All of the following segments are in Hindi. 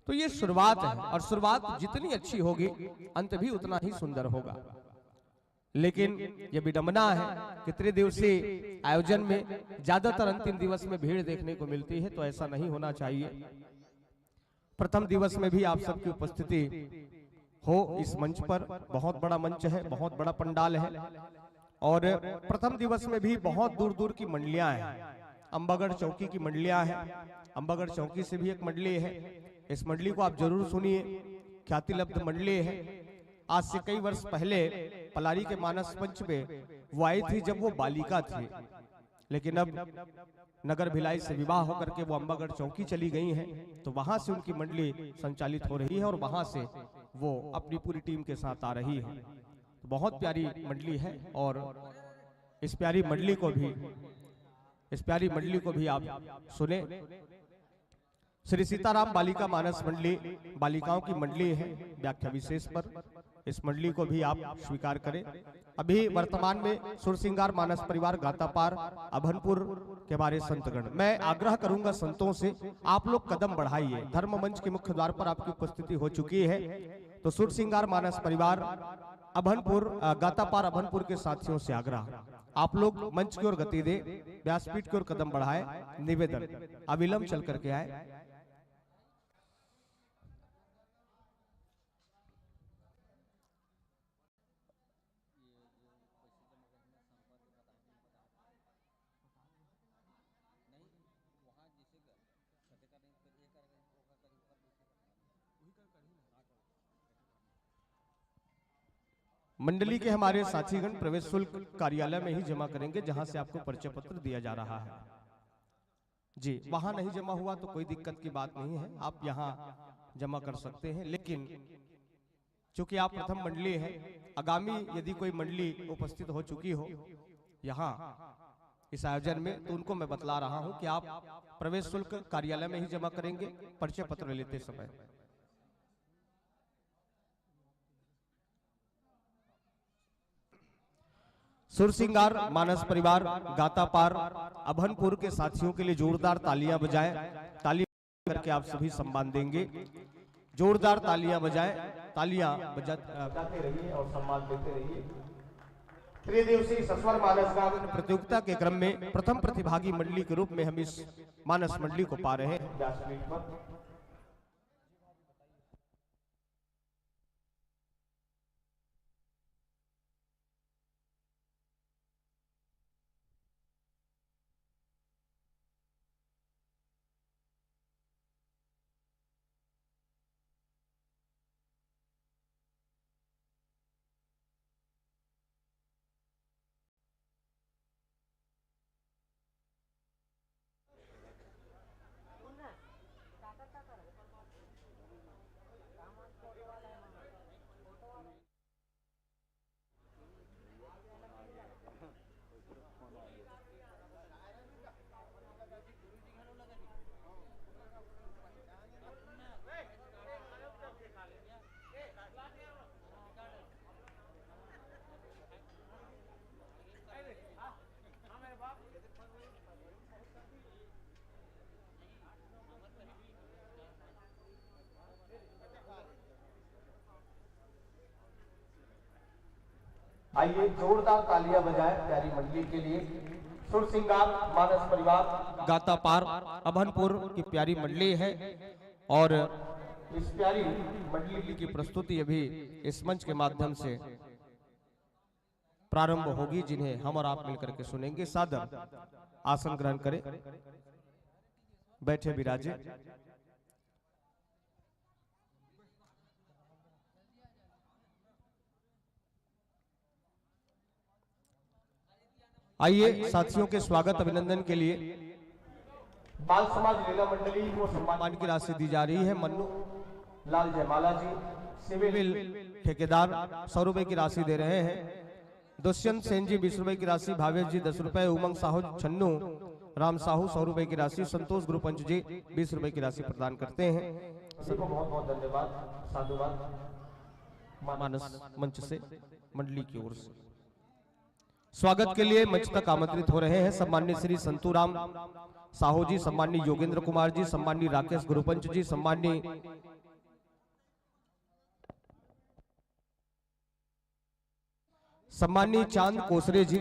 तो ये शुरुआत है, और शुरुआत जितनी अच्छी होगी अंत भी उतना ही सुंदर होगा। लेकिन ये विडंबना है कि त्रिदिवसीय आयोजन में ज्यादातर अंतिम दिवस में भीड़ देखने को मिलती है, तो ऐसा नहीं होना चाहिए। प्रथम दिवस में भी आप सबकी उपस्थिति हो इस मंच पर। बहुत बड़ा मंच है, बहुत बड़ा पंडाल है, और प्रथम दिवस में भी बहुत दूर दूर की मंडलियां हैं। अंबागढ़ चौकी की मंडलियां हैं, अंबागढ़ चौकी से भी एक मंडली है। इस मंडली को आप जरूर सुनिए, ख्यातिलब्ध मंडली है। आज से कई वर्ष पहले पलारी के मानस मंच पे वो आई थी जब वो बालिका थी, लेकिन अब नगर भिलाई से विवाह होकर के वो अंबागढ़ चौकी चली गई हैं, तो वहां से उनकी मंडली संचालित हो रही है और वहां से वो अपनी पूरी टीम के साथ आ रही है। तो बहुत प्यारी मंडली है, और इस प्यारी मंडली को भी आप सुने। श्री सीताराम बालिका मानस मंडली बालिकाओं की मंडली है व्याख्या विशेष पर। इस मंडली को भी आप स्वीकार करें। अभी वर्तमान में सुरसिंगार मानस परिवार गातापार अभनपुर के बारे संतगण, मैं आग्रह करूंगा संतों से, आप लोग कदम बढ़ाइए। धर्म मंच के मुख्य द्वार पर आपकी उपस्थिति हो चुकी है, तो सुरसिंगार मानस परिवार अभनपुर गातापार अभनपुर के साथियों से आग्रह, आप लोग मंच की ओर गति दे, व्यासपीठ की ओर कदम बढ़ाए। निवेदन अविलंब चल करके आए। मंडली के हमारे साथीगण प्रवेश शुल्क कार्यालय में ही जमा करेंगे, जहां से आपको परिचय पत्र दिया जा रहा है। जी, वहां नहीं जमा हुआ तो कोई दिक्कत की बात नहीं है, आप यहां जमा कर सकते हैं। लेकिन चूंकि आप प्रथम मंडली है, आगामी यदि कोई मंडली उपस्थित हो चुकी हो यहाँ इस आयोजन में, तो उनको मैं बतला रहा हूं कि आप प्रवेश शुल्क कार्यालय में ही जमा करेंगे परिचय पत्र लेते समय। सुरसिंगार मानस परिवार गातापार अभनपुर के साथियों के लिए जोरदार तालियां बजाएं। ताली करके आप सभी सम्मान देंगे। जोरदार तालियां बजाएं, तालियां बजाते रहिए और सम्मान देते रहिए। त्रिदिवसीय सस्वर मानस गायन प्रतियोगिता के क्रम में प्रथम प्रतिभागी मंडली के रूप में हम इस मानस मंडली को पा रहे हैं। आइए जोरदार तालियां बजाएं प्यारी मंडली के लिए। सुरसिंगार मानस परिवार गातापार अभनपुर की प्यारी मंडली है, और इस प्यारी मंडली की प्रस्तुति अभी इस मंच के माध्यम से प्रारंभ होगी, जिन्हें हम और आप मिलकर के सुनेंगे। सादर आसन ग्रहण करें, बैठे विराजे। आइए साथियों के स्वागत अभिनंदन के लिए बाल समाज लीला मंडली को सम्मान की राशि दी जा रही है। मन्नू लाल जयमाला जी सिविल ठेकेदार 100 रुपए की राशि दे रहे हैं। दुष्यंत सेन जी 20 रुपए की राशि, भावेश जी 10 रुपए, उमंग साहू छन्नू राम साहू 100 रुपए की राशि, संतोष गुरुपंच जी 20 रुपए की राशि प्रदान करते हैं। सबको बहुत बहुत धन्यवाद, साधुवाद मानस मंच से मंडली की ओर से। स्वागत के लिए मंच तक आमंत्रित हो रहे हैं सम्माननीय श्री संतूराम साहू जी, सम्माननीय योगेंद्र कुमार जी, सम्माननीय राकेश गुरुपंच जी, सम्माननीय सम्माननीय चांद कोसरे जी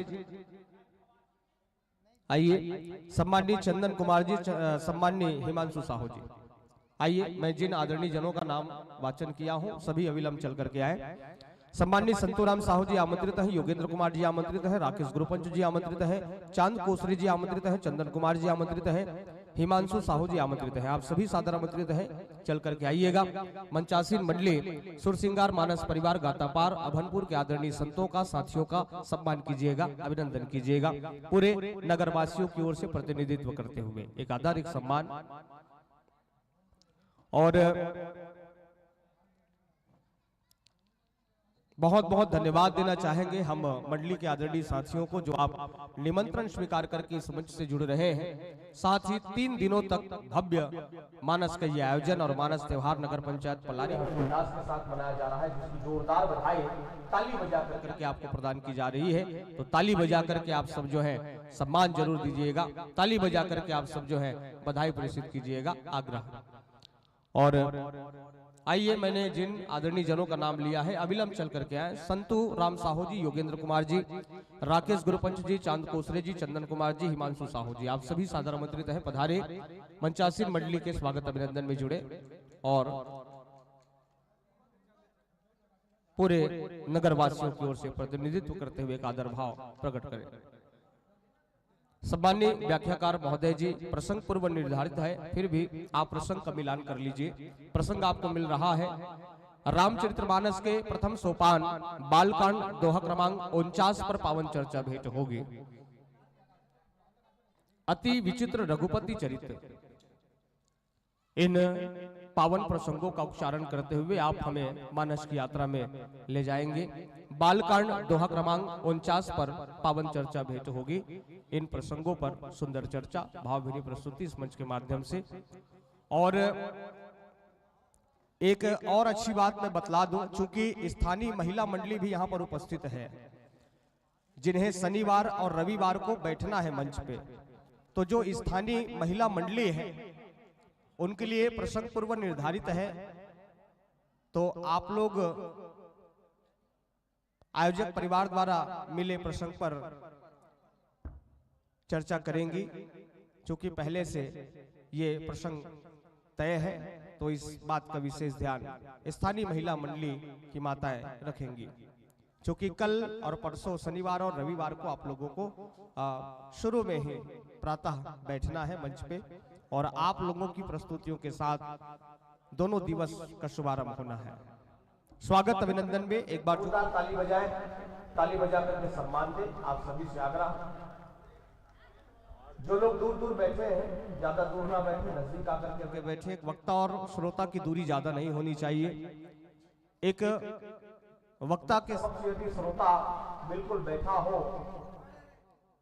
आइए, सम्माननीय चंदन कुमार जी, सम्माननीय हिमांशु साहू जी आइए। मैं जिन आदरणीय जनों का नाम वाचन किया हूं सभी अविलंब चल करके आए। सम्माननीय संतूराम साहू जी आमंत्रित हैं, योगेंद्र कुमार जी आमंत्रित है, राकेश गुरुपंच जी आमंत्रित है, चांद कोसरे जी आमंत्रित है, चंदन कुमार जी आमंत्रित है, हिमांशु साहू जी आमंत्रित है। आप सभी सादर आमंत्रित हैं, चल करके आइएगा। मंचासीन मंडली सुरसिंगार मानस परिवार गातापार अभनपुर के आदरणीय संतों का, साथियों का सम्मान कीजिएगा, अभिनंदन कीजिएगा। पूरे नगरवासियों की ओर से प्रतिनिधित्व करते हुए एक आदर, एक सम्मान। और बहुत बहुत धन्यवाद देना चाहेंगे हम मंडली के आदरणीय साथियों को जो आप निमंत्रण स्वीकार करके इस मंच से जुड़ रहे हैं। साथ ही 3 दिनों तक भव्य मानस का ये आयोजन और मानस त्योहार नगर पंचायत पलारी उल्लास के साथ मनाया जा रहा है, जिसकी जोरदार बधाई ताली बजा करके आपको प्रदान की जा रही है। तो ताली बजा करके आप सब जो है सम्मान जरूर दीजिएगा, ताली बजा करके आप सब जो है बधाई प्रेषित कीजिएगा, आग्रह। और आइए, मैंने जिन आदरणीय जनों का नाम लिया है अविलंब चल करके आए। संतू राम साहू जी, योगेंद्र कुमार जी, राकेश गुरुपंच जी, चांद कोसरे जी, चंदन कुमार जी, हिमांशु साहू जी, आप सभी सादर आमंत्रित हैं, पधारे। मंचासीन मंडली के स्वागत अभिनंदन में जुड़े और पूरे नगरवासियों की ओर से प्रतिनिधित्व करते हुए एक आदर भाव प्रकट करें। सम्माननीय व्याख्याकार महोदय जी, प्रसंग पूर्व निर्धारित है, फिर भी आप प्रसंग का मिलान कर लीजिए। प्रसंग आपको मिल रहा है रामचरितमानस के प्रथम सोपान बालकांड दोहा क्रमांक 49 पर पावन चर्चा भेंट होगी। अति विचित्र रघुपति चरित्र, इन पावन प्रसंगों का उच्चारण करते हुए आप हमें मानस की यात्रा में ले जाएंगे। बालकांड दोहा क्रमांक 49 पर पावन चर्चा भेंट होगी। इन प्रसंगों पर सुंदर चर्चा, भावभीनी प्रस्तुति इस मंच के माध्यम से। और एक और अच्छी बात मैं बतला दूं, चूंकि स्थानीय महिला मंडली भी यहां पर उपस्थित है, जिन्हें शनिवार और रविवार को बैठना है मंच पे, तो जो स्थानीय महिला मंडली है उनके लिए प्रसंग पूर्व निर्धारित है। तो आप लोग आयोजक परिवार द्वारा मिले प्रसंग पर चर्चा करेंगी, क्योंकि पहले से ये प्रसंग तय है, तो इस बात का विशेष ध्यान स्थानीय महिला मंडली की माताएं रखेंगी। क्योंकि कल और परसों शनिवार और रविवार को आप लोगों को शुरू में ही प्रातः बैठना है मंच पे, और आप लोगों की प्रस्तुतियों के साथ दोनों दिवस का शुभारंभ होना है। स्वागत अभिनंदन में एक बार जोरदार ताली बजाएं, ताली बजा करके सम्मान दें। आप सभी से आग्रह, जो लोग दूर दूर बैठे हैं ज्यादा दूर ना बैठे, नजदीक आकर करके बैठे। एक वक्ता और श्रोता की दूरी ज्यादा नहीं होनी चाहिए। एक वक्ता के साथ यदि श्रोता बिल्कुल बैठा हो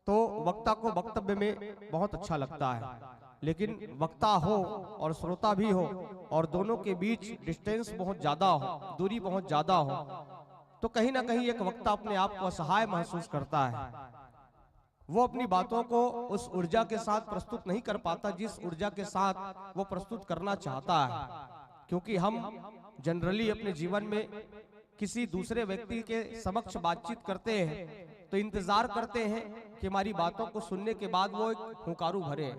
तो वक्ता को वक्तव्य में बहुत अच्छा लगता है, लेकिन वक्ता हो और श्रोता भी हो और दोनों के बीच डिस्टेंस बहुत ज्यादा हो, दूरी बहुत ज्यादा हो, तो कहीं ना कहीं एक वक्ता अपने आप को असहाय महसूस करता है। वो अपनी बातों को उस ऊर्जा के साथ प्रस्तुत नहीं कर पाता जिस ऊर्जा के साथ वो प्रस्तुत करना चाहता है। क्योंकि हम जनरली अपने जीवन में किसी दूसरे व्यक्ति के समक्ष बातचीत करते हैं तो इंतजार करते हैं कि हमारी बातों को सुनने के बाद वो एक हुंकारू भरे,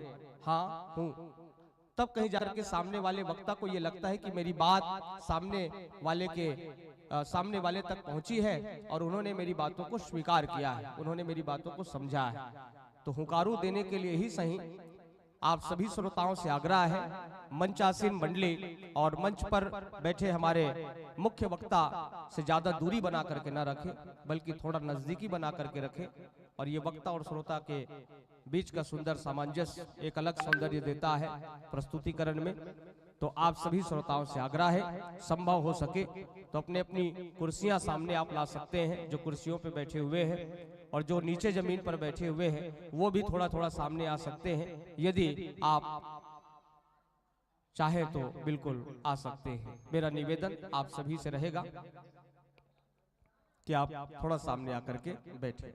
हाँ हूं, तब कहीं जाकर के सामने वाले वक्ता को ये लगता है कि मेरी बात सामने वाले तक पहुंची है और उन्होंने मेरी बातों को स्वीकार किया है, उन्होंने मेरी बातों को समझा है। तो हुंकारू देने के लिए ही सही आप सभी श्रोताओं से आग्रह है, मंचासीन मंडली और मंच पर बैठे हमारे मुख्य वक्ता से ज्यादा दूरी बना करके न रखें, बल्कि थोड़ा नजदीकी बना करके रखें। और ये वक्ता और श्रोता के बीच का सुंदर सामंजस्य एक अलग सौंदर्य देता है प्रस्तुतिकरण में। तो आप सभी श्रोताओं से आग्रह है, संभव हो सके तो अपने अपनी कुर्सियां सामने आप ला सकते हैं, जो कुर्सियों पे बैठे हुए हैं, और जो नीचे जमीन पर बैठे हुए हैं वो भी थोड़ा थोड़ा सामने आ सकते हैं। यदि आप चाहे तो बिल्कुल आ सकते हैं। मेरा निवेदन आप सभी से रहेगा कि आप थोड़ा सामने आकर के बैठे।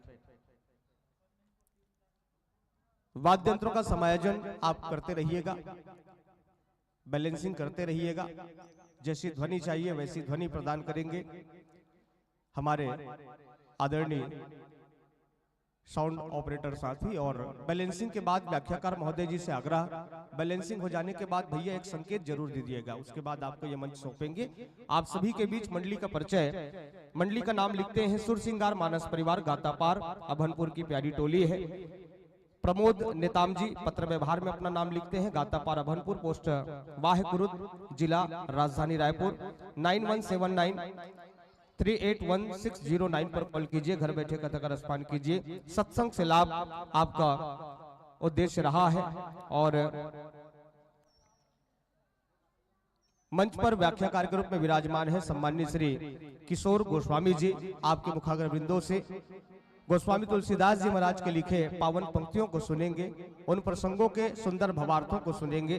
वाद्य यंत्रों का समायोजन आप करते रहिएगा, बैलेंसिंग करते रहिएगा, जैसी ध्वनि चाहिए वैसी ध्वनि प्रदान करेंगे। हमारे आदरणीय साउंड ऑपरेटर साथी और बैलेंसिंग के बाद व्याख्याकार महोदय जी से आग्रह, बैलेंसिंग हो जाने के बाद भैया एक संकेत जरूर दे दिएगा, उसके बाद आपको ये मंच सौंपेंगे। आप सभी के बीच मंडली का परिचय, मंडली का नाम लिखते हैं सुर सिंगार मानस परिवार गातापार, अभनपुर की प्यारी टोली है। प्रमोद नेताम जी पत्र व्यवहार में अपना नाम लिखते हैं, गातापार अभनपुर, पोस्ट वाहकुरुद, जिला राजधानी रायपुर। 9179381609 पर कॉल कीजिए, घर बैठे कथा का रसपान कीजिए। सत्संग से लाभ आपका उद्देश्य रहा है। और मंच पर व्याख्याकार के रूप में विराजमान है सम्माननीय श्री किशोर गोस्वामी जी। आपके मुखाग्र वृंदों से गोस्वामी तुलसीदास जी महाराज के लिखे पावन पंक्तियों को सुनेंगे, उन प्रसंगों के सुंदर भवार्थों को सुनेंगे।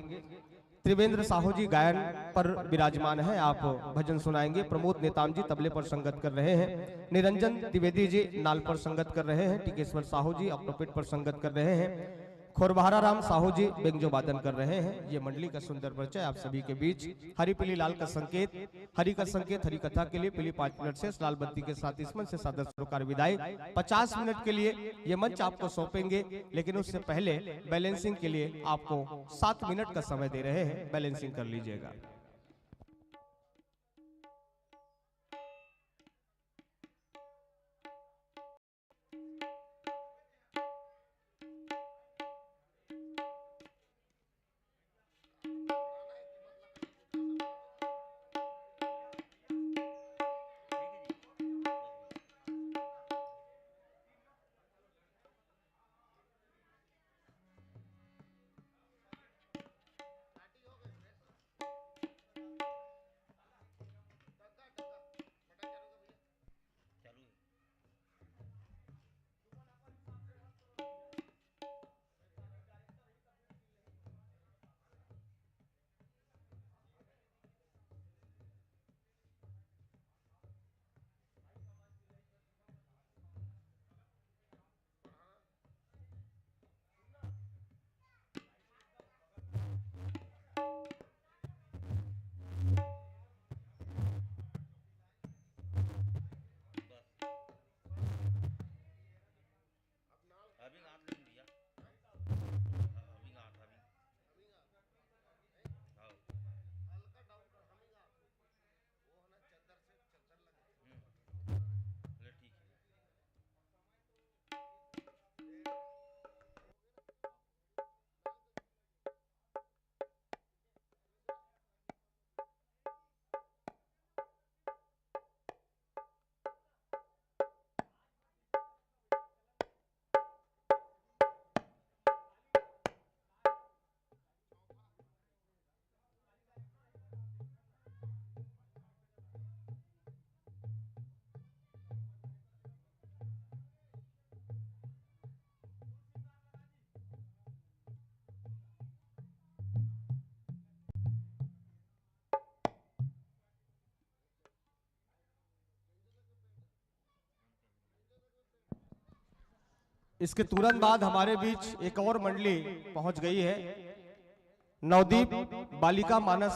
त्रिवेंद्र साहू जी गायन पर विराजमान है, आप भजन सुनाएंगे। प्रमोद नेताम जी तबले पर संगत कर रहे हैं। निरंजन द्विवेदी जी नाल पर संगत कर रहे हैं। टिकेश्वर साहू जी अक्टोपेट पर संगत कर रहे हैं। खोरबहारा राम साहू जी बेंजो वादन कर रहे हैं। ये मंडली का सुंदर परिचय आप सभी के बीच। हरि पीली लाल का संकेत, हरि का संकेत हरि कथा के लिए पीली 5 मिनट से लाल बत्ती के साथ इस मंच से सादर सरोकार विदाई। 50 मिनट के लिए ये मंच आपको सौंपेंगे, लेकिन उससे पहले बैलेंसिंग के लिए आपको 7 मिनट का समय दे रहे हैं, बैलेंसिंग कर लीजिएगा। इसके तुरंत बाद हमारे बीच एक और मंडली पहुंच गई है, नवदीप बालिका मानस